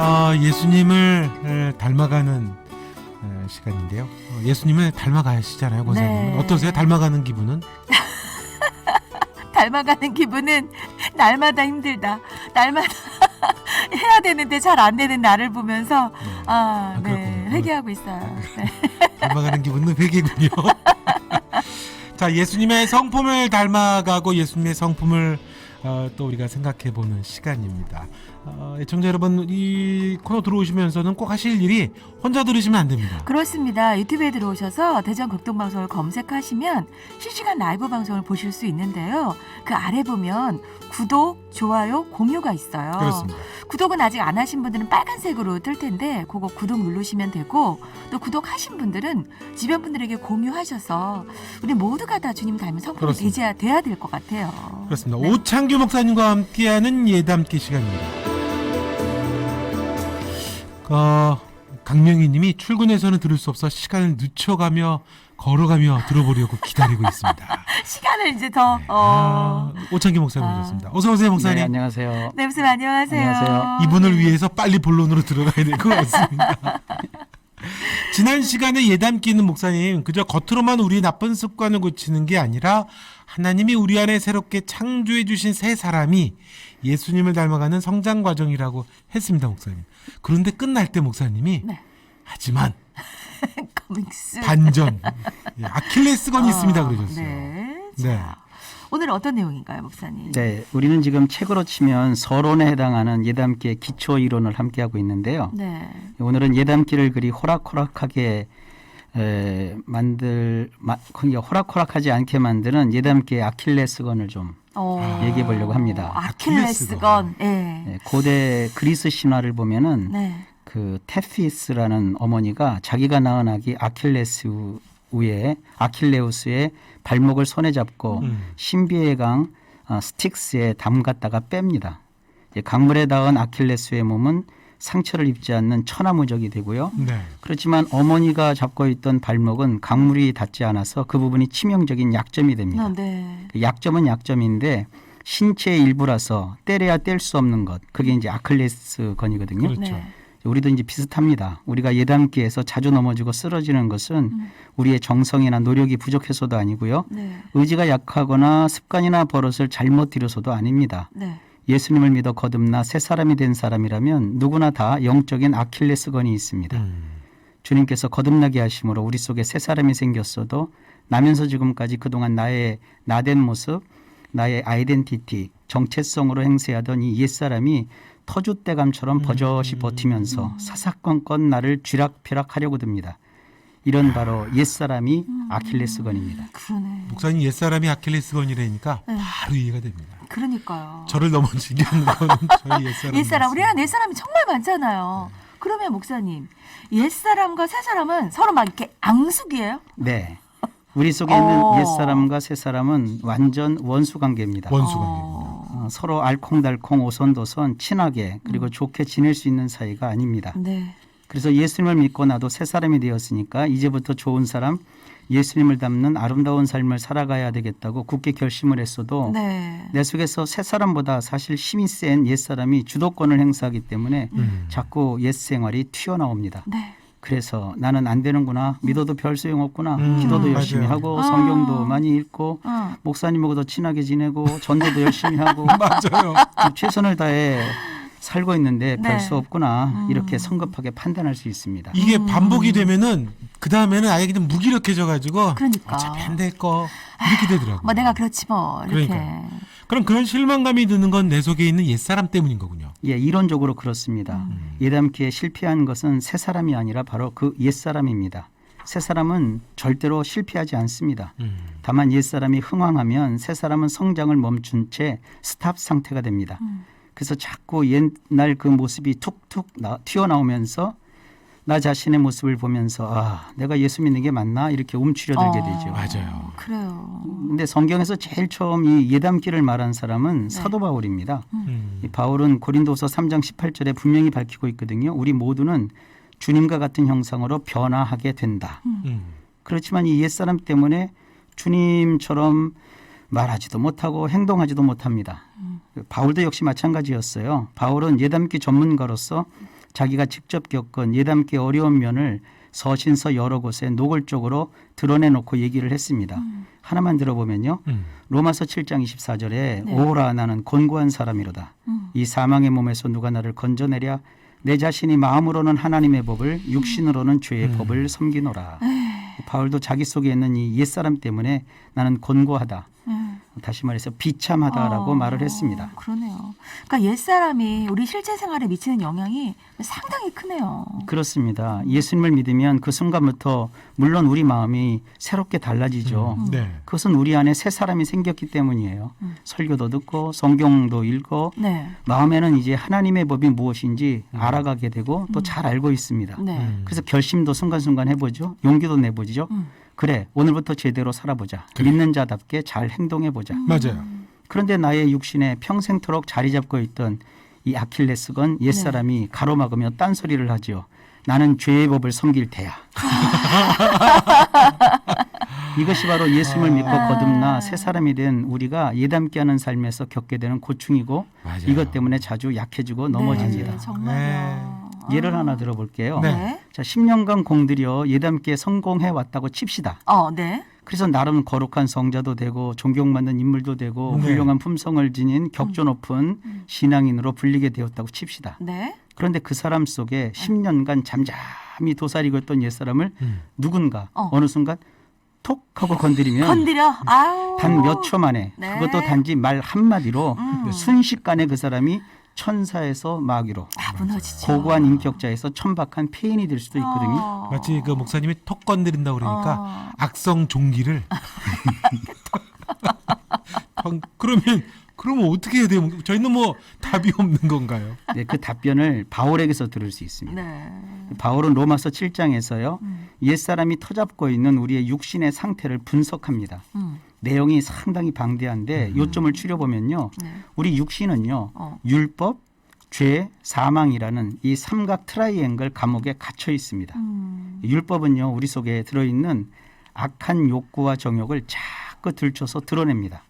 예수님을 닮아가는 시간인데요. 예수님을 닮아가시잖아요, 권사님. 네. 어떠세요? 닮아가는 기분은? 닮아가는 기분은 날마다 힘들다. 날마다 해야 되는데 잘 안 되는 나를 보면서 네, 그렇군요. 회개하고 있어요. 네. 닮아가는 기분은 회개군요. 자, 예수님의 성품을 닮아가고 예수님의 성품을 또 우리가 생각해보는 시간입니다. 애청자 여러분, 이 코너 들어오시면서는 꼭 하실 일이 혼자 들으시면 안 됩니다. 그렇습니다. 유튜브에 들어오셔서 대전 극동방송을 검색하시면 실시간 라이브 방송을 보실 수 있는데요. 그 아래 보면 구독, 좋아요, 공유가 있어요. 그렇습니다. 구독은 아직 안 하신 분들은 빨간색으로 뜰 텐데 그거 구독 누르시면 되고, 또 구독하신 분들은 주변 분들에게 공유하셔서 우리 모두가 다 주님 닮은 성품이 돼야 될 것 같아요. 그렇습니다. 네. 오창규 목사님과 함께하는 예담기 시간입니다. 강명희 님이 출근해서는 들을 수 없어 시간을 늦춰가며 걸어가며 들어보려고 기다리고 있습니다. 시간을 이제 더 오창규 목사님 오셨습니다. 어서 오세요, 목사님. 네, 안녕하세요. 네, 목사님 안녕하세요. 안녕하세요. 이분을 위해서 빨리 본론으로 들어가야 될 것 같습니다. 지난 시간에 예담기는 목사님, 그저 겉으로만 우리 나쁜 습관을 고치는 게 아니라 하나님이 우리 안에 새롭게 창조해 주신 새 사람이 예수님을 닮아가는 성장 과정이라고 했습니다, 목사님. 그런데 끝날 때 목사님이 네. 하지만 코믹스. 반전, 아킬레스건이 있습니다 그러셨어요. 네. 네. 자, 오늘 어떤 내용인가요, 목사님? 네, 우리는 지금 책으로 치면 서론에 해당하는 예담기의 기초 이론을 함께하고 있는데요. 네. 오늘은 예담기를 그리 호락호락하게 호락호락하지 않게 만드는 예담기의 아킬레스건을 좀 얘기해 보려고 합니다. 아킬레스건. 예. 네, 고대 그리스 신화를 보면은 네. 그 테피스라는 어머니가 자기가 낳은 아기 아킬레우스의 발목을 손에 잡고 신비의 강 스틱스에 담갔다가 뺍니다. 강물에 닿은 아킬레스의 몸은 상처를 입지 않는 천하무적이 되고요. 네. 그렇지만 어머니가 잡고 있던 발목은 강물이 닿지 않아서 그 부분이 치명적인 약점이 됩니다. 네. 약점은 약점인데 신체의 일부라서 때려야 뗄 수 없는 것, 그게 이제 아킬레스건이거든요. 그렇죠. 네. 우리도 이제 비슷합니다. 우리가 예담기에서 자주 넘어지고 쓰러지는 것은 우리의 정성이나 노력이 부족해서도 아니고요. 네. 의지가 약하거나 습관이나 버릇을 잘못 들여서도 아닙니다. 네. 예수님을 믿어 거듭나 새 사람이 된 사람이라면 누구나 다 영적인 아킬레스건이 있습니다. 주님께서 거듭나게 하심으로 우리 속에 새 사람이 생겼어도 나면서 지금까지 그동안 나의 나된 모습, 나의 아이덴티티, 정체성으로 행세하던 이 옛사람이 터줏대감처럼 버젓이 버티면서 사사건건 나를 쥐락펴락하려고 듭니다. 이런 바로 옛사람이 아킬레스건입니다. 그러네. 목사님 옛사람이 아킬레스건이라니까 네. 바로 이해가 됩니다. 그러니까요. 저를 넘어지게 하는 건 저희 옛사람. 옛사람, 우리가 옛사람이 정말 많잖아요. 그러면 목사님, 옛사람과 새사람은 서로 막 이렇게 앙숙이에요? 네. 우리 속에 있는 옛사람과 새사람은 완전 원수 관계입니다. 원수 관계입니다. 서로 알콩달콩 오손도손 친하게 그리고 좋게 지낼 수 있는 사이가 아닙니다. 네. 그래서 예수님을 믿고 나도 새 사람이 되었으니까 이제부터 좋은 사람, 예수님을 닮는 아름다운 삶을 살아가야 되겠다고 굳게 결심을 했어도 네. 내 속에서 새 사람보다 사실 힘이 센 옛사람이 주도권을 행사하기 때문에 자꾸 옛 생활이 튀어나옵니다. 네. 그래서 나는 안 되는구나, 믿어도 별 소용없구나, 기도도 열심히 맞아요. 하고 성경도 많이 읽고 목사님하고도 친하게 지내고 전도도 열심히 하고 맞아요. 최선을 다해 살고 있는데 네. 별 수 없구나, 이렇게 성급하게 판단할 수 있습니다. 이게 반복이 되면은 그 다음에는 아예 그냥 무기력해져 가지고 그러니까. 어차피 안 될 거 이렇게 되더라고요. 뭐 내가 그렇지 뭐 이렇게. 그러니까요. 그럼 그런 실망감이 드는 건 내 속에 있는 옛사람 때문인 거군요. 예, 이론적으로 그렇습니다. 예담기에 실패한 것은 새 사람이 아니라 바로 그 옛사람입니다. 새 사람은 절대로 실패하지 않습니다. 다만 옛사람이 흥황하면 새 사람은 성장을 멈춘 채 스탑 상태가 됩니다. 그래서 자꾸 옛날 그 모습이 툭툭 튀어나오면서 나 자신의 모습을 보면서 내가 예수 믿는 게 맞나 이렇게 움츠려들게 되죠. 맞아요. 그래요. 근데 성경에서 제일 처음 이 예담기를 말한 사람은 사도 바울입니다. 이 바울은 고린도서 3장 18절에 분명히 밝히고 있거든요. 우리 모두는 주님과 같은 형상으로 변화하게 된다. 그렇지만 이 옛사람 때문에 주님처럼 말하지도 못하고 행동하지도 못합니다. 바울도 역시 마찬가지였어요. 바울은 예담기 전문가로서 자기가 직접 겪은 예담기 어려운 면을 서신서 여러 곳에 노골적으로 드러내놓고 얘기를 했습니다. 하나만 들어보면요. 로마서 7장 24절에 네. 오라 나는 곤고한 사람이로다. 이 사망의 몸에서 누가 나를 건져내랴. 내 자신이 마음으로는 하나님의 법을 육신으로는 죄의 법을 섬기노라. 바울도 자기 속에 있는 이 옛사람 때문에 나는 곤고하다. 다시 말해서 비참하다라고 말을 했습니다. 그러네요. 그러니까 옛사람이 우리 실제 생활에 미치는 영향이 상당히 크네요. 그렇습니다. 예수님을 믿으면 그 순간부터 물론 우리 마음이 새롭게 달라지죠. 네. 그것은 우리 안에 새 사람이 생겼기 때문이에요. 설교도 듣고 성경도 읽고 네. 마음에는 이제 하나님의 법이 무엇인지 알아가게 되고 또 잘 알고 있습니다. 네. 그래서 결심도 순간순간 해보죠. 용기도 내보죠. 그래 오늘부터 제대로 살아보자. 그래. 믿는 자답게 잘 행동해보자. 맞아요. 그런데 나의 육신에 평생토록 자리 잡고 있던 이 아킬레스건 옛사람이 가로막으며 딴소리를 하지요. 나는 죄의 법을 섬길 테야. 이것이 바로 예수님을 믿고 거듭나 새 사람이 된 우리가 예담게 하는 삶에서 겪게 되는 고충이고 맞아요. 이것 때문에 자주 약해지고 넘어집니다. 네, 정말요. 예를 하나 들어볼게요. 네. 자, 10년간 공들여 예담기에 성공해 왔다고 칩시다. 네. 그래서 나름 거룩한 성자도 되고 존경받는 인물도 되고 네. 훌륭한 품성을 지닌 격조 높은 신앙인으로 불리게 되었다고 칩시다. 네. 그런데 그 사람 속에 10년간 잠잠히 도사리고 있던 옛사람을 누군가 어느 순간 톡 하고 건드리면 건드려. 아우. 단 몇 초 만에 네. 그것도 단지 말 한마디로 순식간에 그 사람이 천사에서 마귀로 무너지죠. 고고한 인격자에서 천박한 폐인이 될 수도 있거든요. 마치 그 목사님이 턱 건드린다 그러니까 악성 종기를 그러면 어떻게 해야 돼요? 저희는 뭐 답이 없는 건가요? 네, 그 답변을 바울에게서 들을 수 있습니다. 네. 바울은 로마서 7장에서요. 옛사람이 터잡고 있는 우리의 육신의 상태를 분석합니다. 내용이 상당히 방대한데 요점을 추려보면요. 네. 우리 육신은요. 율법, 죄, 사망이라는 이 삼각 트라이앵글 감옥에 갇혀 있습니다. 율법은요. 우리 속에 들어있는 악한 욕구와 정욕을 자꾸 들춰서 드러냅니다.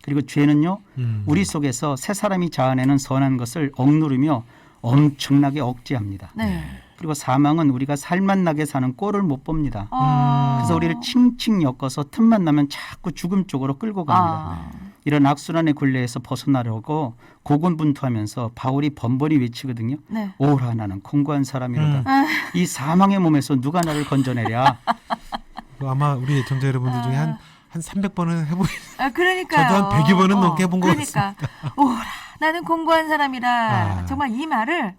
그리고 죄는요. 우리 속에서 새 사람이 자아내는 선한 것을 억누르며 엄청나게 억제합니다. 네. 그리고 사망은 우리가 살만 나게 사는 꼴을 못 봅니다. 그래서 우리를 칭칭 엮어서 틈만 나면 자꾸 죽음 쪽으로 끌고 갑니다. 이런 악순환의 굴레에서 벗어나려고 고군분투하면서 바울이 번번이 외치거든요. 네. 오라 나는 공고한 사람이로다. 이 사망의 몸에서 누가 나를 건져내랴. 아마 우리 애청자 여러분들 중에 한 300번은 해보신 그러니까요. 저도 한 100여 번은 넘게 해본 것 그러니까 오라 나는 공고한 사람이라. 아. 정말 이 말을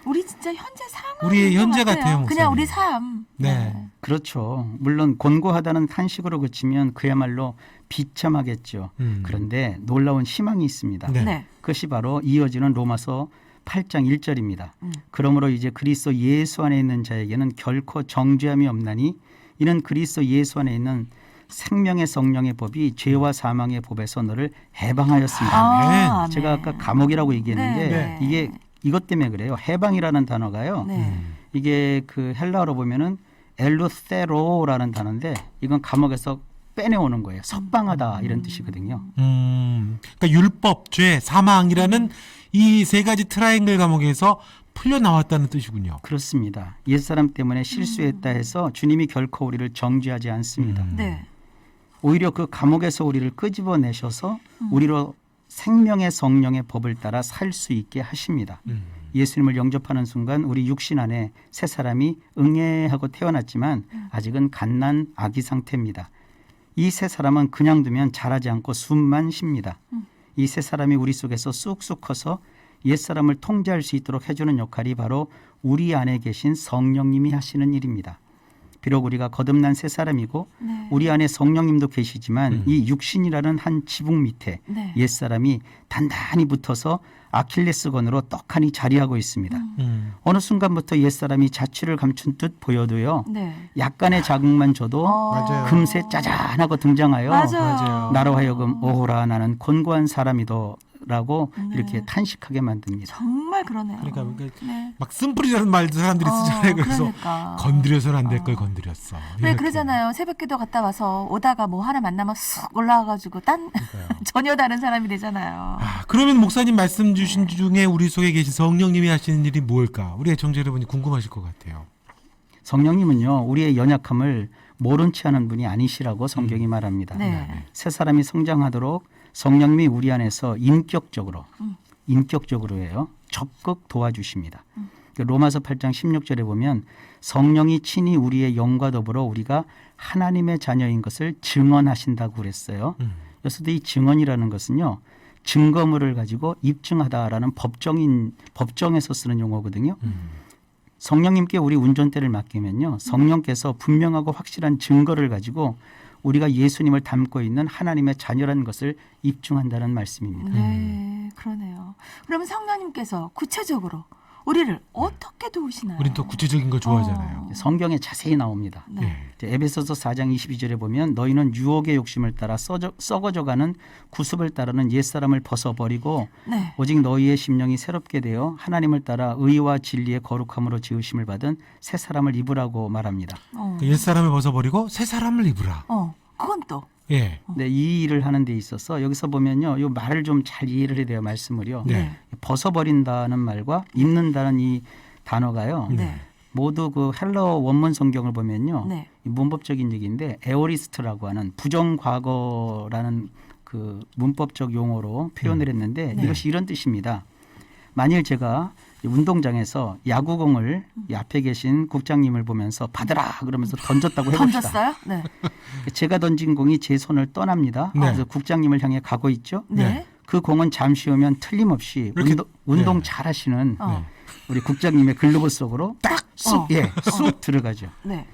우리 진짜 현재 상황 우리의 현재 같아요, 목사님. 그냥 우리 삶. 네. 그렇죠. 물론 곤고하다는 한식으로 그치면 그야말로 비참하겠죠. 그런데 놀라운 희망이 있습니다. 네. 네. 그것이 바로 이어지는 로마서 8장 1절입니다. 그러므로 이제 그리스도 예수 안에 있는 자에게는 결코 정죄함이 없나니 이는 그리스도 예수 안에 있는 생명의 성령의 법이 죄와 사망의 법에서 너를 해방하였습니다. 아멘. 제가 아까 감옥이라고 얘기했는데 네. 이게 이것 때문에 그래요. 해방이라는 단어가요. 네. 이게 그 헬라어로 보면은 엘루세로라는 단어인데 이건 감옥에서 빼내오는 거예요. 석방하다 이런 뜻이거든요. 그러니까 율법, 죄, 사망이라는 이 세 가지 트라이앵글 감옥에서 풀려 나왔다는 뜻이군요. 그렇습니다. 옛사람 때문에 실수했다 해서 주님이 결코 우리를 정죄하지 않습니다. 네. 오히려 그 감옥에서 우리를 끄집어내셔서 우리로 생명의 성령의 법을 따라 살 수 있게 하십니다. 예수님을 영접하는 순간 우리 육신 안에 새 사람이 응애하고 태어났지만 아직은 갓난 아기 상태입니다. 이 새 사람은 그냥 두면 자라지 않고 숨만 쉽니다. 이 새 사람이 우리 속에서 쑥쑥 커서 옛사람을 통제할 수 있도록 해주는 역할이 바로 우리 안에 계신 성령님이 하시는 일입니다. 비록 우리가 거듭난 새 사람이고 네. 우리 안에 성령님도 계시지만 이 육신이라는 한 지붕 밑에 네. 옛사람이 단단히 붙어서 아킬레스건으로 떡하니 자리하고 있습니다. 어느 순간부터 옛사람이 자취를 감춘 듯 보여도요. 네. 약간의 자극만 줘도 맞아요. 금세 짜잔하고 등장하여 맞아요. 맞아요. 나로 하여금 오호라 나는 곤고한 사람이도 라고 네. 이렇게 탄식하게 만듭니다. 정말 그러네요. 그러니까 네. 막 쓴뿌리라는 말도 사람들이 쓰잖아요. 그래서 그러니까. 건드려서는 안 될 걸 건드렸어. 네, 이렇게. 그러잖아요. 새벽기도 갔다 와서 오다가 뭐 하나 만나면 쑥 올라와가지고 그러니까요. 전혀 다른 사람이 되잖아요. 아, 그러면 목사님 말씀 주신 중에 우리 속에 계신 성령님이 하시는 일이 뭘까? 우리 애청자 여러분이 궁금하실 것 같아요. 성령님은요, 우리의 연약함을 모른 채 하는 분이 아니시라고 성경이 말합니다. 네. 새 사람이 성장하도록 성령님이 우리 안에서 인격적으로예요. 적극 도와주십니다. 로마서 8장 16절에 보면 성령이 친히 우리의 영과 더불어 우리가 하나님의 자녀인 것을 증언하신다고 그랬어요. 여기서도 이 증언이라는 것은요, 증거물을 가지고 입증하다라는 법정에서 쓰는 용어거든요. 성령님께 우리 운전대를 맡기면요, 성령께서 분명하고 확실한 증거를 가지고 우리가 예수님을 닮고 있는 하나님의 자녀라는 것을 입증한다는 말씀입니다. 네, 그러네요. 그러면 성령님께서 구체적으로 우리를 어떻게 도우시나요? 우린 또 구체적인 거 좋아하잖아요. 성경에 자세히 나옵니다. 네. 예. 이제 에베소서 4장 22절에 보면 너희는 유혹의 욕심을 따라 썩어져가는 구습을 따르는 옛사람을 벗어버리고 네. 오직 너희의 심령이 새롭게 되어 하나님을 따라 의와 진리의 거룩함으로 지으심을 받은 새 사람을 입으라고 말합니다. 그 옛사람을 벗어버리고 새 사람을 입으라. 그건 또. 예. 네, 이 일을 하는 데 있어서 여기서 보면요, 이 말을 좀 잘 이해를 해야 돼요. 말씀을요. 네. 벗어버린다는 말과 입는다는 이 단어가요. 네. 모두 그 헬러 원문 성경을 보면요. 네. 이 문법적인 얘기인데 에오리스트라고 하는 부정과거라는 그 문법적 용어로 표현을 했는데 네. 이것이 이런 뜻입니다. 만일 제가 운동장에서 야구공을 이 앞에 계신 국장님을 보면서 받으라 그러면서 던졌다고 해봅시다. 던졌어요? 네. 제가 던진 공이 제 손을 떠납니다. 네. 그래서 국장님을 향해 가고 있죠. 네. 그 공은 잠시 후면 틀림없이 이렇게- 운동 네. 잘하시는 어. 우리 국장님의 글러브 속으로 쑥 들어가죠. 네.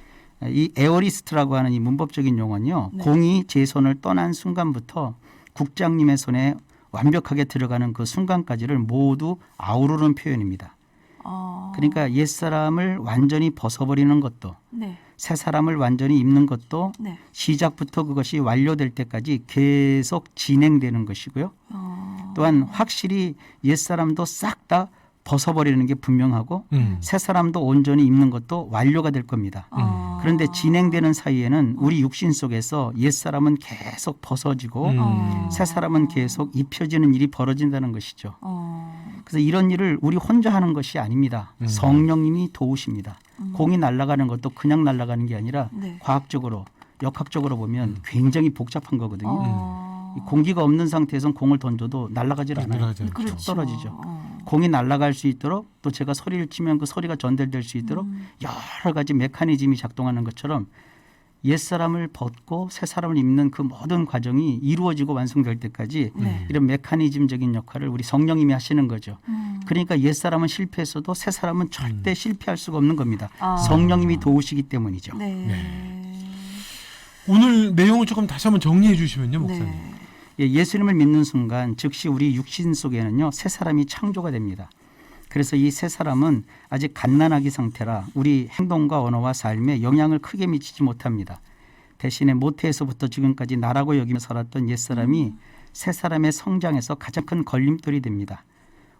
이 에어리스트라고 하는 이 문법적인 용어는요. 네. 공이 제 손을 떠난 순간부터 국장님의 손에 완벽하게 들어가는 그 순간까지를 모두 아우르는 표현입니다. 그러니까 옛사람을 완전히 벗어버리는 것도 네. 새 사람을 완전히 입는 것도 네. 시작부터 그것이 완료될 때까지 계속 진행되는 것이고요. 또한 확실히 옛사람도 싹 다 벗어버리는 게 분명하고 새 사람도 온전히 입는 것도 완료가 될 겁니다. 그런데 진행되는 사이에는 우리 육신 속에서 옛사람은 계속 벗어지고 새 사람은 계속 입혀지는 일이 벌어진다는 것이죠. 그래서 이런 일을 우리 혼자 하는 것이 아닙니다. 성령님이 도우십니다. 공이 날아가는 것도 그냥 날아가는 게 아니라 네. 과학적으로 역학적으로 보면 굉장히 복잡한 거거든요. 이 공기가 없는 상태에서는 공을 던져도 날아가질 않아요. 날아가지 않죠. 그렇죠. 떨어지죠. 공이 날아갈 수 있도록 또 제가 소리를 치면 그 소리가 전달될 수 있도록 여러 가지 메커니즘이 작동하는 것처럼 옛사람을 벗고 새 사람을 입는 그 모든 과정이 이루어지고 완성될 때까지 네. 이런 메커니즘적인 역할을 우리 성령님이 하시는 거죠. 그러니까 옛사람은 실패했어도 새 사람은 절대 실패할 수가 없는 겁니다. 성령님이 도우시기 때문이죠. 네. 오늘 내용을 조금 다시 한번 정리해 주시면요, 목사님. 네. 예, 예수님을 믿는 순간 즉시 우리 육신 속에는요 새 사람이 창조가 됩니다. 그래서 이 새 사람은 아직 갓난아기 상태라 우리 행동과 언어와 삶에 영향을 크게 미치지 못합니다. 대신에 모태에서부터 지금까지 나라고 여기며 살았던 옛사람이 새 사람의 성장에서 가장 큰 걸림돌이 됩니다.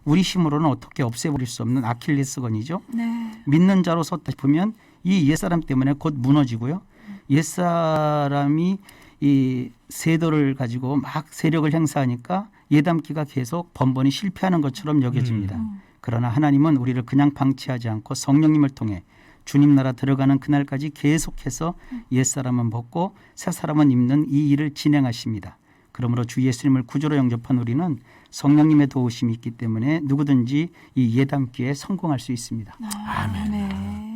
우리 힘으로는 어떻게 없애버릴 수 없는 아킬레스건이죠. 네. 믿는 자로서 보면 이 옛사람 때문에 곧 무너지고요. 옛사람이 이 세도를 가지고 막 세력을 행사하니까 예담기가 계속 번번이 실패하는 것처럼 여겨집니다. 그러나 하나님은 우리를 그냥 방치하지 않고 성령님을 통해 주님 나라 들어가는 그날까지 계속해서 옛사람은 벗고 새 사람은 입는 이 일을 진행하십니다. 그러므로 주 예수님을 구주로 영접한 우리는 성령님의 도우심이 있기 때문에 누구든지 이 예담기에 성공할 수 있습니다. 아멘. 네.